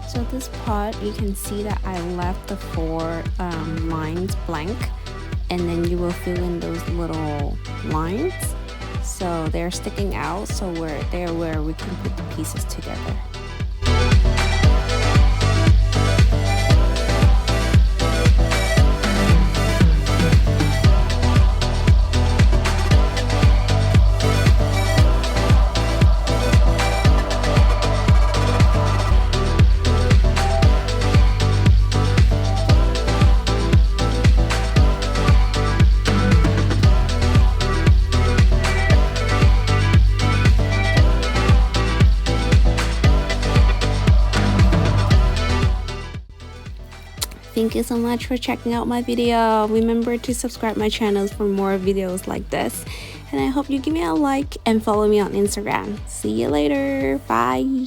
So this part, you can see that I left the four lines blank, and then you will fill in those little lines so they're sticking out, so they're where we can put the pieces together. Thank you so much for checking out my video. Remember to subscribe my channels for more videos like this, and I hope you give me a like and follow me on Instagram. See you later. Bye.